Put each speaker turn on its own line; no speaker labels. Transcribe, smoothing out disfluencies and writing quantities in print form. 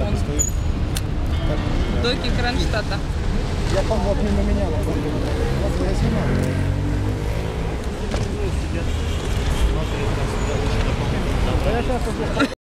Вон. Доки Кронштадта.
Я помог мимо меня. Вот я снимаю. Я сейчас